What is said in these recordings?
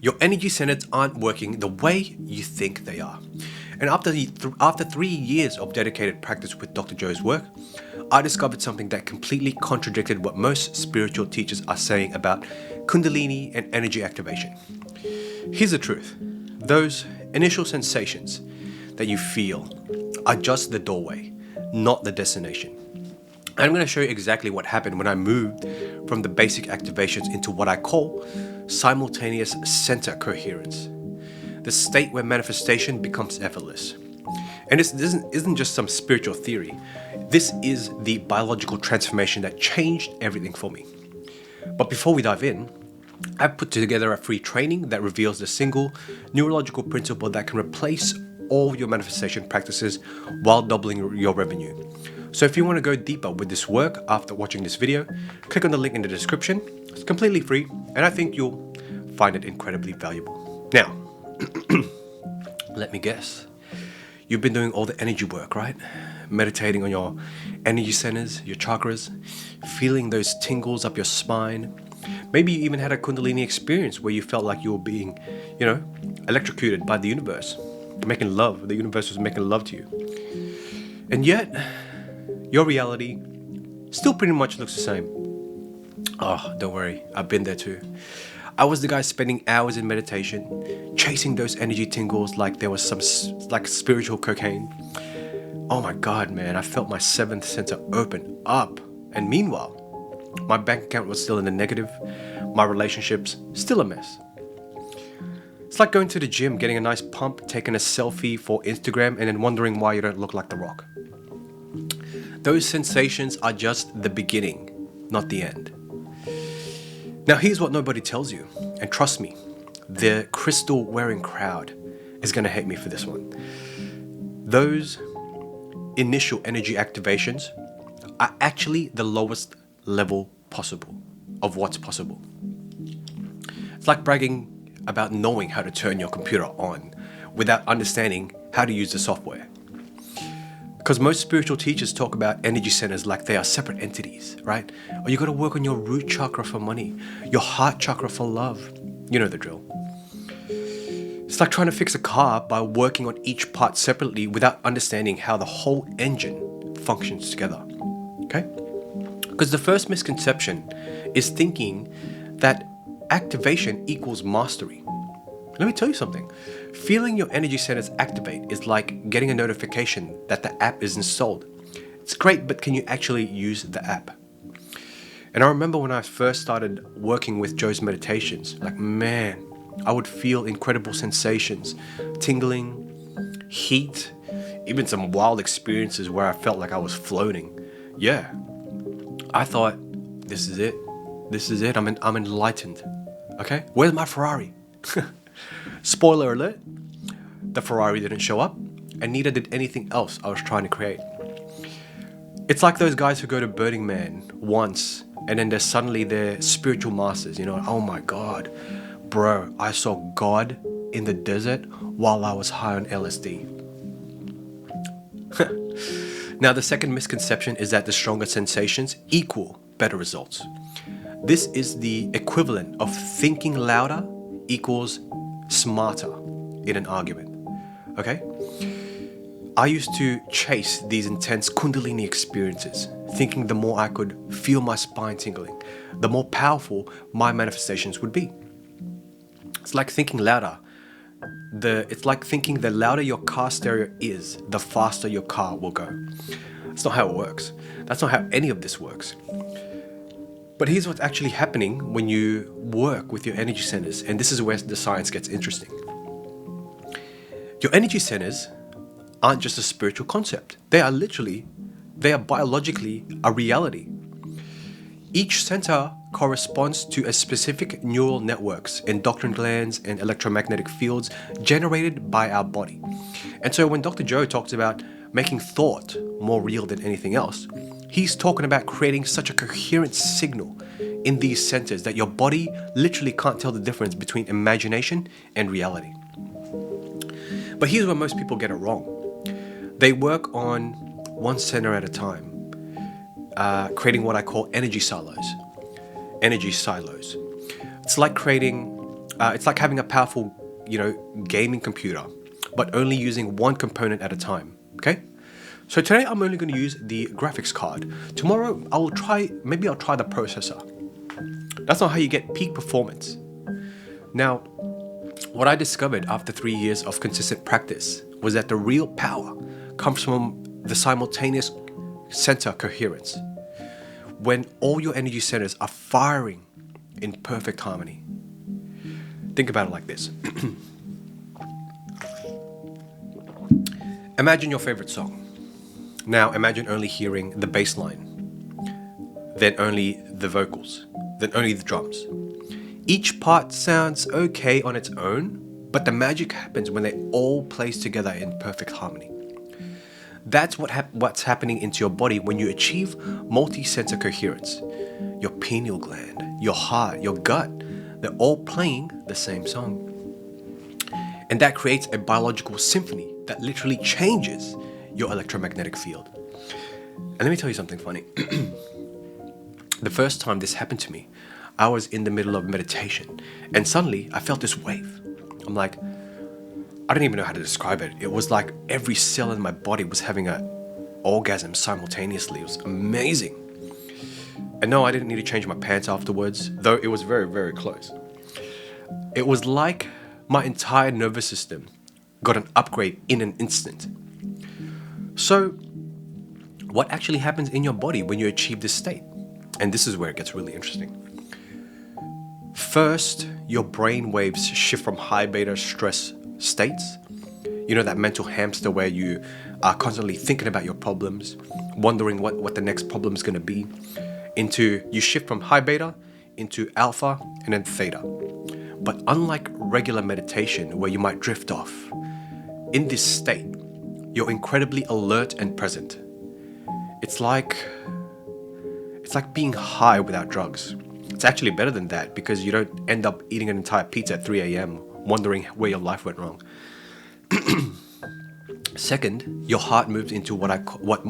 Your energy centers aren't working the way you think they are. And after 3 years of dedicated practice with Dr. Joe's work, I discovered something that completely contradicted what most spiritual teachers are saying about Kundalini and energy activation. Here's the truth: those initial sensations that you feel are just the doorway, not the destination. And I'm going to show you exactly what happened when I moved from the basic activations into what I call simultaneous center coherence, the state where manifestation becomes effortless. And this isn't just some spiritual theory. This is the biological transformation that changed everything for me. But before we dive in, I've put together a free training that reveals the single neurological principle that can replace all your manifestation practices while doubling your revenue. So if you want to go deeper with this work after watching this video, click on the link in the description. It's completely free, and I think you'll find it incredibly valuable. Now, let me guess. You've been doing all the energy work, right? Meditating on your energy centers, your chakras, feeling those tingles up your spine. Maybe you even had a Kundalini experience where you felt like you were being, electrocuted by the universe, making love. The universe was making love to you. And yet, your reality still pretty much looks the same. Oh, don't worry, I've been there too. I was the guy spending hours in meditation, chasing those energy tingles like there was some like spiritual cocaine. Oh my God, man, I felt my seventh center open up. And meanwhile, my bank account was still in the negative, my relationships still a mess. It's like going to the gym, getting a nice pump, taking a selfie for Instagram, and then wondering why you don't look like The Rock. Those sensations are just the beginning, not the end. Now here's what nobody tells you, and trust me, the crystal wearing crowd is going to hate me for this one. Those initial energy activations are actually the lowest level possible of what's possible. It's like bragging about knowing how to turn your computer on without understanding how to use the software. Because most spiritual teachers talk about energy centers like they are separate entities, right? Or you got to work on your root chakra for money, your heart chakra for love. You know the drill. It's like trying to fix a car by working on each part separately without understanding how the whole engine functions together. Okay? Because the first misconception is thinking that activation equals mastery. Let me tell you something. Feeling your energy centers activate is like getting a notification that the app is installed. It's great, but can you actually use the app? And I remember when I first started working with Joe's meditations, like, man, I would feel incredible sensations, tingling, heat, even some wild experiences where I felt like I was floating. Yeah, I thought, this is it. This is it. I'm enlightened. Okay, where's my Ferrari? Spoiler alert, the Ferrari didn't show up, and neither did anything else I was trying to create. It's like those guys who go to Burning Man once, and then they're spiritual masters, oh my God, bro, I saw God in the desert while I was high on LSD. Now, the second misconception is that the stronger sensations equal better results. This is the equivalent of thinking louder equals smarter in an argument. Okay? I used to chase these intense Kundalini experiences, thinking the more I could feel my spine tingling, the more powerful my manifestations would be. It's like thinking louder. It's like thinking the louder your car stereo is, the faster your car will go. That's not how it works. That's not how any of this works. But here's what's actually happening when you work with your energy centers, and this is where the science gets interesting. Your energy centers aren't just a spiritual concept. They are biologically a reality. Each center corresponds to a specific neural networks, endocrine glands, and electromagnetic fields generated by our body. And so when Dr. Joe talks about making thought more real than anything else, he's talking about creating such a coherent signal in these centers that your body literally can't tell the difference between imagination and reality. But here's where most people get it wrong. They work on one center at a time, creating what I call energy silos. It's like creating It's like having a powerful, gaming computer, but only using one component at a time. Okay. So today I'm only going to use the graphics card. Tomorrow maybe I'll try the processor. That's not how you get peak performance. Now, what I discovered after 3 years of consistent practice was that the real power comes from the simultaneous center coherence. When all your energy centers are firing in perfect harmony. Think about it like this. Imagine your favorite song. Now imagine only hearing the bass line, then only the vocals, then only the drums. Each part sounds okay on its own, but the magic happens when they all place together in perfect harmony. That's what's happening into your body when you achieve multi-sensor coherence. Your pineal gland, your heart, your gut, they're all playing the same song. And that creates a biological symphony that literally changes your electromagnetic field. And let me tell you something funny. The first time this happened to me, I was in the middle of meditation and suddenly I felt this wave. I'm like, I don't even know how to describe it. It was like every cell in my body was having an orgasm simultaneously. It was amazing. And no, I didn't need to change my pants afterwards, though it was very, very close. It was like my entire nervous system got an upgrade in an instant. So, what actually happens in your body when you achieve this state? And this is where it gets really interesting. First, your brain waves shift from high beta stress states. You know, that mental hamster where you are constantly thinking about your problems, wondering what the next problem is going to be, you shift from high beta into alpha and then theta. But unlike regular meditation where you might drift off, in this state, you're incredibly alert and present. It's like being high without drugs. It's actually better than that because you don't end up eating an entire pizza at 3 a.m. wondering where your life went wrong. Second, your heart moves into what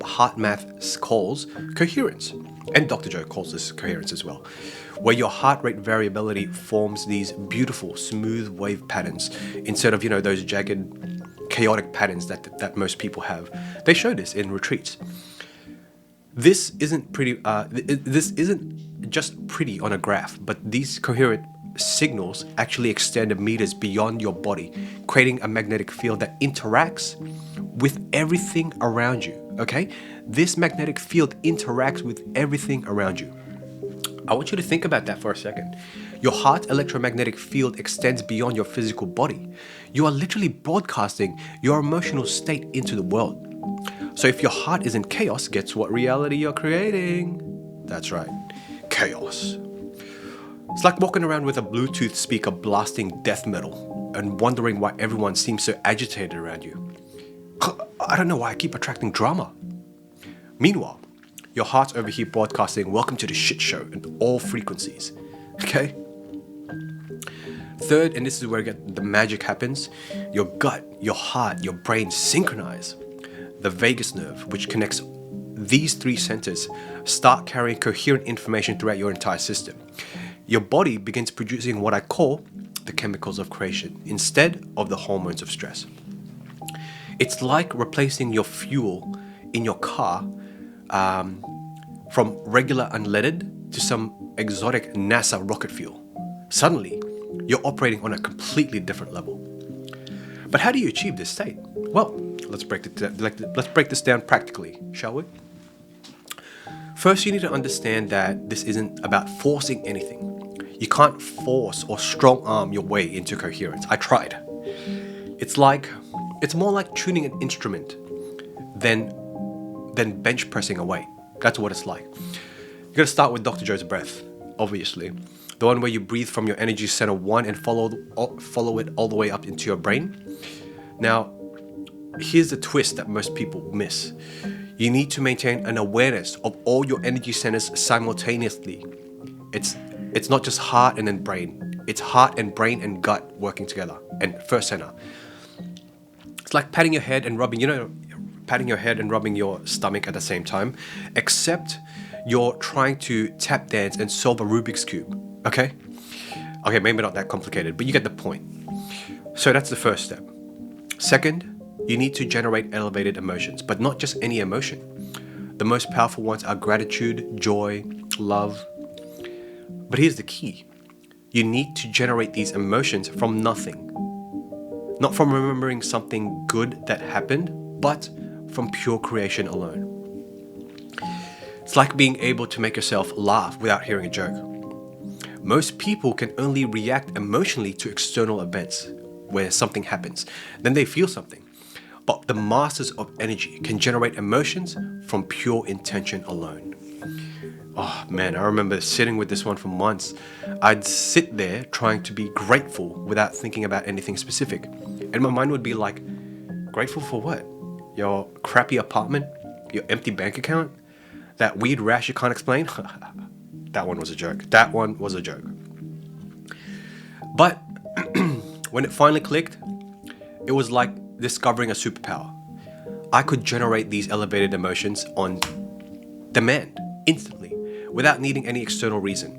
heart math calls coherence. And Dr. Joe calls this coherence as well, where your heart rate variability forms these beautiful, smooth wave patterns instead of, those jagged, chaotic patterns that most people have. They show this in retreats. This isn't pretty. This isn't just pretty on a graph, but these coherent signals actually extend meters beyond your body, creating a magnetic field that interacts with everything around you. Okay, this magnetic field interacts with everything around you. I want you to think about that for a second. Your heart electromagnetic field extends beyond your physical body. You are literally broadcasting your emotional state into the world. So if your heart is in chaos, guess what reality you're creating? That's right, chaos. It's like walking around with a Bluetooth speaker blasting death metal and wondering why everyone seems so agitated around you. I don't know why I keep attracting drama. Meanwhile, your heart's over here broadcasting welcome to the shit show in all frequencies. Okay? Third, and this is where the magic happens, your gut, your heart, your brain synchronize. The vagus nerve, which connects these three centers, start carrying coherent information throughout your entire system. Your body begins producing what I call the chemicals of creation instead of the hormones of stress. It's like replacing your fuel in your car from regular unleaded to some exotic NASA rocket fuel. Suddenly, you're operating on a completely different level. But how do you achieve this state? Well, let's break this down practically, shall we? First, you need to understand that this isn't about forcing anything. You can't force or strong arm your way into coherence. I tried. It's more like tuning an instrument than bench pressing a weight. That's what it's like. You gotta start with Dr. Joe's breath, obviously. The one where you breathe from your energy center 1 and follow it all the way up into your brain. Now, here's the twist that most people miss. You need to maintain an awareness of all your energy centers simultaneously. It's not just heart and then brain. It's heart and brain and gut working together. And first center. It's like patting your head and rubbing your stomach at the same time, except you're trying to tap dance and solve a Rubik's Cube, okay? Okay, maybe not that complicated, but you get the point. So that's the first step. Second, you need to generate elevated emotions, but not just any emotion. The most powerful ones are gratitude, joy, love. But here's the key. You need to generate these emotions from nothing. Not from remembering something good that happened, but from pure creation alone. It's like being able to make yourself laugh without hearing a joke. Most people can only react emotionally to external events where something happens. Then they feel something. But the masters of energy can generate emotions from pure intention alone. Oh man, I remember sitting with this one for months. I'd sit there trying to be grateful without thinking about anything specific. And my mind would be like, grateful for what? Your crappy apartment? Your empty bank account? That weird rash you can't explain? That one was a joke. That one was a joke. But when it finally clicked, it was like discovering a superpower. I could generate these elevated emotions on demand, instantly, without needing any external reason.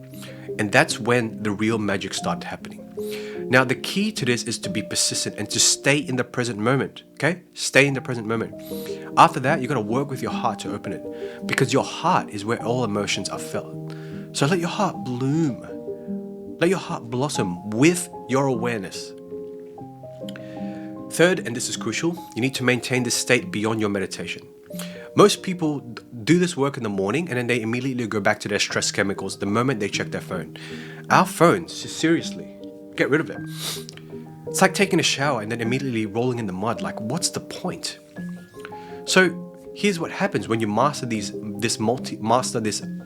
And that's when the real magic started happening. Now, the key to this is to be persistent and to stay in the present moment, okay? Stay in the present moment. After that, you got to work with your heart to open it, because your heart is where all emotions are felt. So let your heart bloom. Let your heart blossom with your awareness. Third, and this is crucial, you need to maintain this state beyond your meditation. Most people do this work in the morning and then they immediately go back to their stress chemicals the moment they check their phone. Our phones, seriously, get rid of it. It's like taking a shower and then immediately rolling in the mud. Like, what's the point? So here's what happens when you master this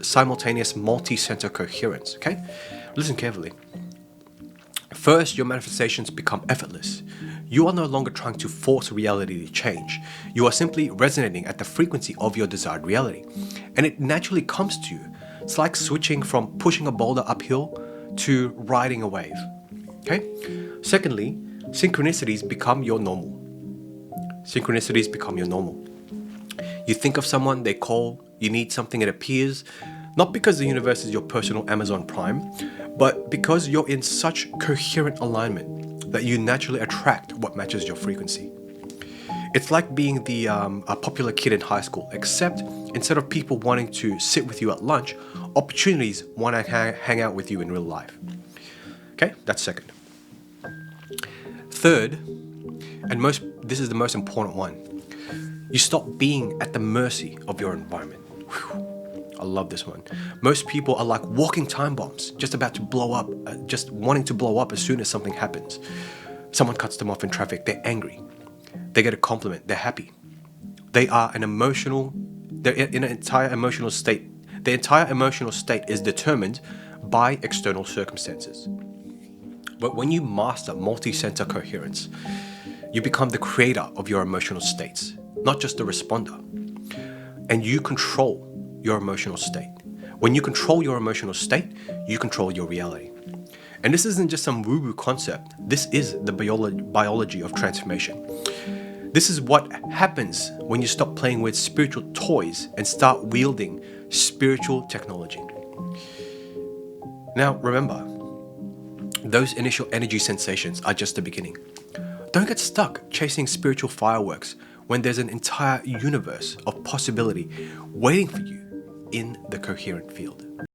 simultaneous multi-center coherence. Okay, listen carefully. First, your manifestations become effortless. You are no longer trying to force reality to change. You are simply resonating at the frequency of your desired reality. And it naturally comes to you. It's like switching from pushing a boulder uphill to riding a wave. Okay? Secondly, synchronicities become your normal. Synchronicities become your normal. You think of someone, they call, you need something, it appears. Not because the universe is your personal Amazon Prime, but because you're in such coherent alignment that you naturally attract what matches your frequency. It's like being a popular kid in high school, except instead of people wanting to sit with you at lunch, opportunities want to hang out with you in real life. Okay, that's second. Third, and this is the most important one, you stop being at the mercy of your environment. Whew. I love this one. Most people are like walking time bombs, just about to blow up, just wanting to blow up as soon as something happens. Someone cuts them off in traffic, they're angry. They get a compliment, they're happy. They're in an entire emotional state. The entire emotional state is determined by external circumstances. But when you master multi-center coherence, you become the creator of your emotional states, not just the responder. And you control your emotional state. When you control your emotional state, you control your reality. And this isn't just some woo-woo concept. This is the biology of transformation. This is what happens when you stop playing with spiritual toys and start wielding spiritual technology. Now, remember, those initial energy sensations are just the beginning. Don't get stuck chasing spiritual fireworks when there's an entire universe of possibility waiting for you in the coherent field.